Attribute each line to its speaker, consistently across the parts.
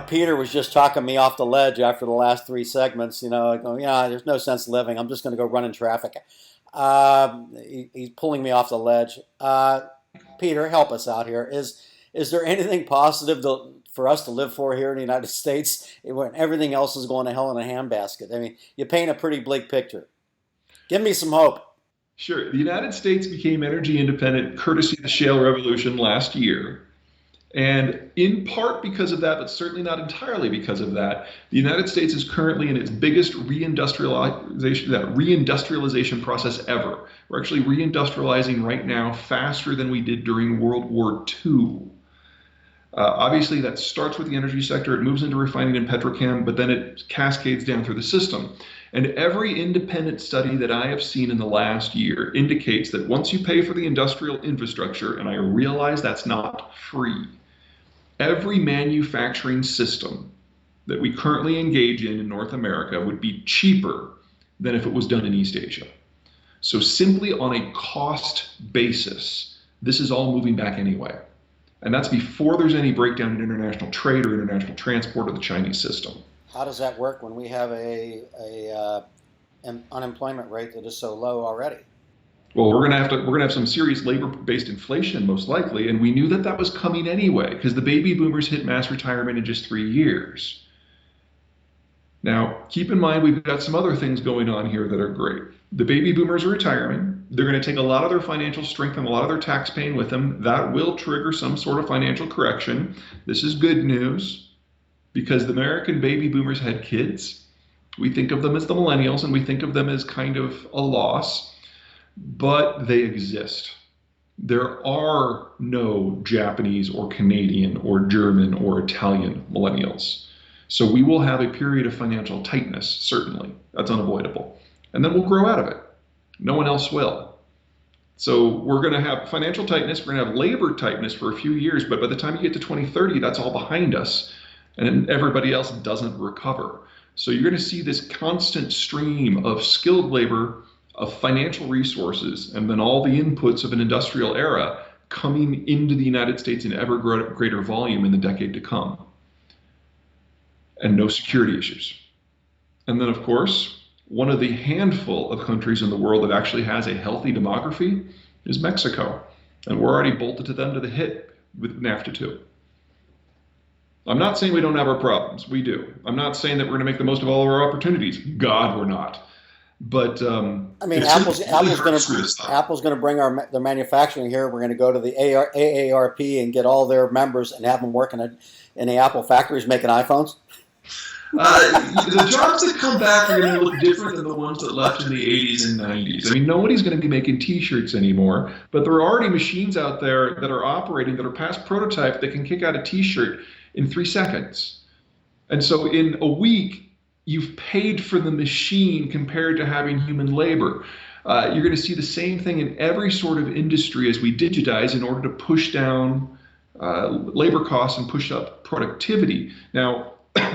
Speaker 1: Peter was just talking me off the ledge after the last three segments. I go, yeah, there's no sense living. I'm just going to go run in traffic. He's pulling me off the ledge. Peter, help us out here. Is there anything positive for us to live for here in the United States when everything else is going to hell in a handbasket? I mean, you paint a pretty bleak picture. Give me some hope.
Speaker 2: Sure. The United States became energy independent courtesy of the shale revolution last year. And in part because of that, but certainly not entirely because of that, the United States is currently in its biggest reindustrialization process ever. We're actually reindustrializing right now faster than we did during World War II. Obviously, that starts with the energy sector. It moves into refining and petrochem, but then it cascades down through the system. And every independent study that I have seen in the last year indicates that once you pay for the industrial infrastructure, and I realize that's not free, every manufacturing system that we currently engage in North America would be cheaper than if it was done in East Asia. So simply on a cost basis, this is all moving back anyway. And that's before there's any breakdown in international trade or international transport of the Chinese system.
Speaker 1: How does that work when we have an unemployment rate that is so low already?
Speaker 2: Well, we're gonna have some serious labor-based inflation most likely, and we knew that was coming anyway because the baby boomers hit mass retirement in just 3 years. Now, keep in mind we've got some other things going on here that are great. The baby boomers are retiring. They're going to take a lot of their financial strength and a lot of their tax pain with them. That will trigger some sort of financial correction. This is good news because the American baby boomers had kids. We think of them as the millennials and we think of them as kind of a loss, but they exist. There are no Japanese or Canadian or German or Italian millennials. So we will have a period of financial tightness, certainly. That's unavoidable. And then we'll grow out of it. No one else will. So we're going to have financial tightness, we're going to have labor tightness for a few years, but by the time you get to 2030, that's all behind us, and everybody else doesn't recover. So you're going to see this constant stream of skilled labor, of financial resources, and then all the inputs of an industrial era coming into the United States in ever greater volume in the decade to come. And no security issues. And then, of course, one of the handful of countries in the world that actually has a healthy demography is Mexico. And we're already bolted to them to the hip with NAFTA 2. I'm not saying we don't have our problems. We do. I'm not saying that we're going to make the most of all of our opportunities. God, we're not. But
Speaker 1: I mean, Apple's going to bring their manufacturing here. We're going to go to the AARP and get all their members and have them working in the Apple factories making iPhones.
Speaker 2: The jobs that come back are going to look different than the ones that left in the 80s and 90s. I mean, nobody's going to be making T-shirts anymore, but there are already machines out there that are operating, that are past prototype, that can kick out a T-shirt in 3 seconds. And so in a week, you've paid for the machine compared to having human labor. You're going to see the same thing in every sort of industry as we digitize in order to push down labor costs and push up productivity. Now,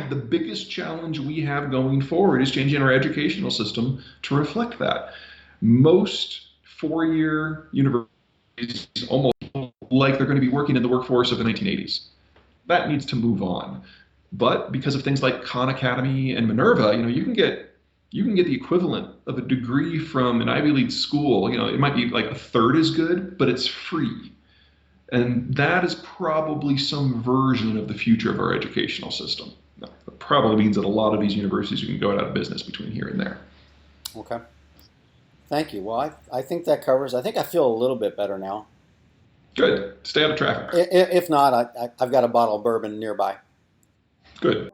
Speaker 2: the biggest challenge we have going forward is changing our educational system to reflect that. Most four-year universities almost like they're going to be working in the workforce of the 1980s. That needs to move on. But because of things like Khan Academy and Minerva, you can get the equivalent of a degree from an Ivy League school. It might be like a third as good, but it's free. And that is probably some version of the future of our educational system. That probably means that a lot of these universities can go out of business between here and there.
Speaker 1: Okay. Thank you. Well, I think that covers. I think I feel a little bit better now.
Speaker 2: Good. Stay out of traffic.
Speaker 1: If not, I've got a bottle of bourbon nearby.
Speaker 2: Good.